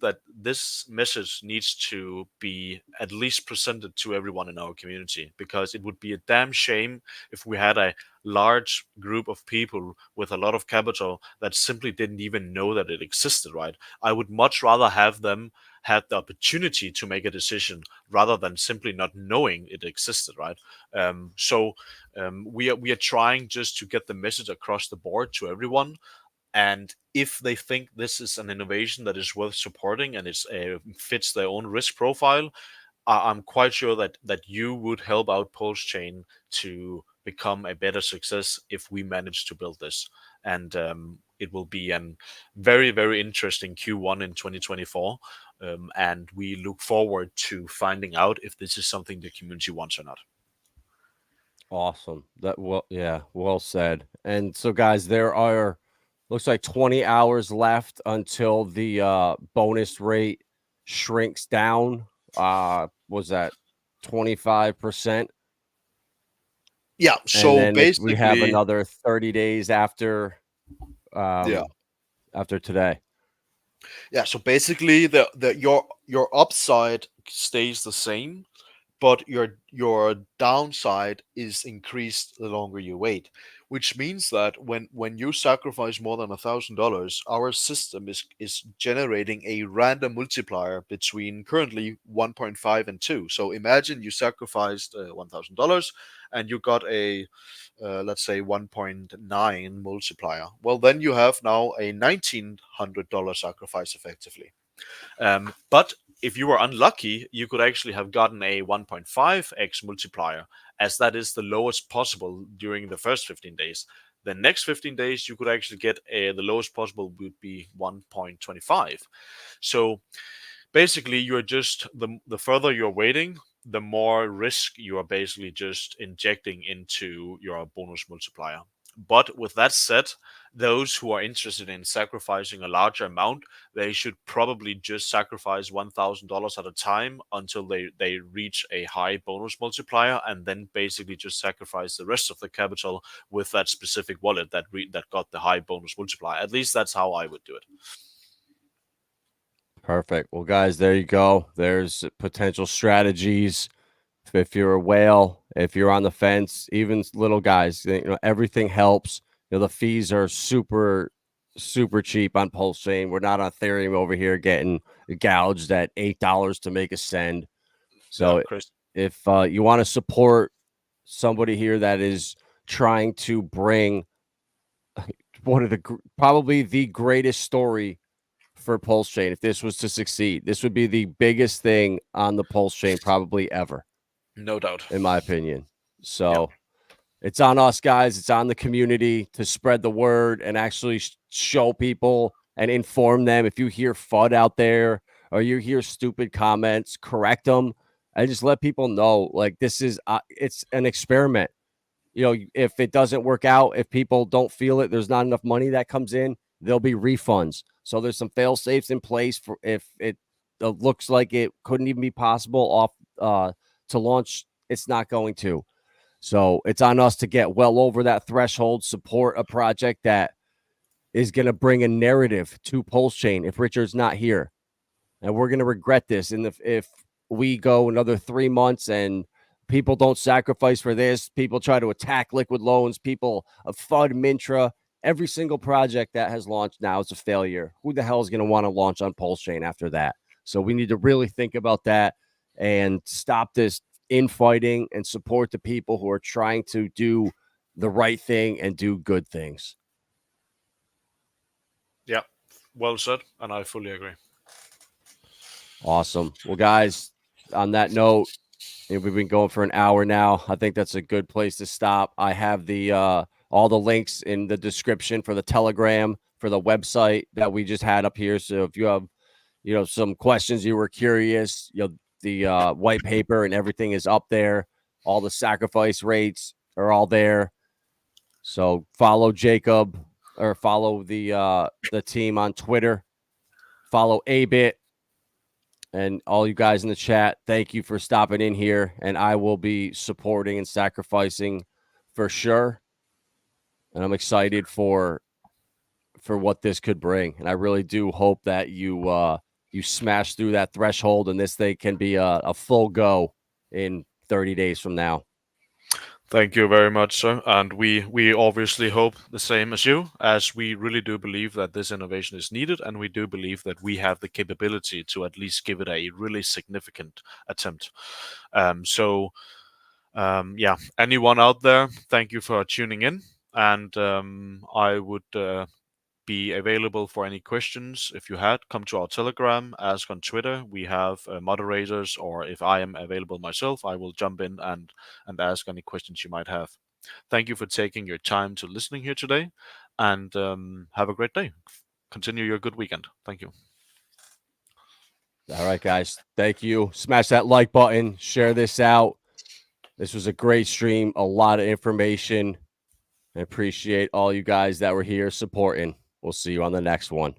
that this message needs to be at least presented to everyone in our community, because it would be a damn shame if we had a large group of people with a lot of capital that simply didn't even know that it existed, right? I would much rather have them have the opportunity to make a decision rather than simply not knowing it existed, right? We are trying just to get the message across the board to everyone. And if they think this is an innovation that is worth supporting and it fits their own risk profile, I'm quite sure that you would help out Pulse Chain to become a better success if we manage to build this. And it will be a very, very interesting Q1 in 2024. And we look forward to finding out if this is something the community wants or not. Awesome. Well said. And so, guys, there are, looks like 20 hours left until the bonus rate shrinks down. Was that 25%? Yeah. So and then basically, we have another 30 days after yeah. after today. Yeah. So basically, your upside stays the same, but your downside is increased the longer you wait, which means that when you sacrifice more than $1,000, our system is generating a random multiplier between currently 1.5 and 2. So imagine you sacrificed $1,000 and you got a let's say 1.9 multiplier. Well, then you have now a $1,900 sacrifice effectively. But if you were unlucky, you could actually have gotten a 1.5x multiplier, as that is the lowest possible during the first 15 days. The next 15 days, you could actually get the lowest possible would be 1.25. So basically, you're just the further you're waiting, the more risk you are basically just injecting into your bonus multiplier. But with that said, those who are interested in sacrificing a larger amount, they should probably just sacrifice $1,000 at a time until they reach a high bonus multiplier, and then basically just sacrifice the rest of the capital with that specific wallet that got the high bonus multiplier. At least that's how I would do it. Perfect. Well, guys, there you go. There's potential strategies. If you're a whale, if you're on the fence, even little guys, everything helps. The fees are super, super cheap on Pulse Chain. We're not on Ethereum over here getting gouged at $8 to make a send. So if you want to support somebody here that is trying to bring one of probably the greatest story for Pulse Chain, if this was to succeed, this would be the biggest thing on the Pulse Chain probably ever. No doubt. In my opinion. So it's on us, guys. It's on the community to spread the word and actually show people and inform them. If you hear FUD out there or you hear stupid comments, correct them and just let people know, like, this is it's an experiment. If it doesn't work out, if people don't feel it, there's not enough money that comes in, there'll be refunds. So there's some fail safes in place for if it looks like it couldn't even be possible to launch, it's not going to. So it's on us to get well over that threshold, support a project that is going to bring a narrative to Pulse Chain if Richard's not here. And we're going to regret this. And if we go another 3 months and people don't sacrifice for this, people try to attack liquid loans, people FUD Mintra, every single project that has launched now is a failure. Who the hell is going to want to launch on Pulse Chain after that? So we need to really think about that and stop this infighting and support the people who are trying to do the right thing and do good things. Yeah, well said, and I fully agree. Awesome. Well, guys, on that note, we've been going for an hour now. I think that's a good place to stop. I have the all the links in the description for the Telegram, for the website that we just had up here. So if you have, some questions, you were curious, the white paper and everything is up there. All the sacrifice rates are all there. So follow Jacob or follow the team on Twitter. Follow Abit. And all you guys in the chat, thank you for stopping in here. And I will be supporting and sacrificing for sure. And I'm excited for what this could bring. And I really do hope that you smash through that threshold and this thing can be a full go in 30 days from now. Thank you very much, sir. And we obviously hope the same as you, as we really do believe that this innovation is needed, and we do believe that we have the capability to at least give it a really significant attempt. Anyone out there, thank you for tuning in, and I would be available for any questions. If you had, come to our Telegram, ask on Twitter. We have moderators, or if I am available myself, I will jump in and ask any questions you might have. Thank you for taking your time to listening here today, and have a great day. Continue your good weekend. Thank you. All right, guys. Thank you. Smash that like button. Share this out. This was a great stream. A lot of information. I appreciate all you guys that were here supporting. We'll see you on the next one.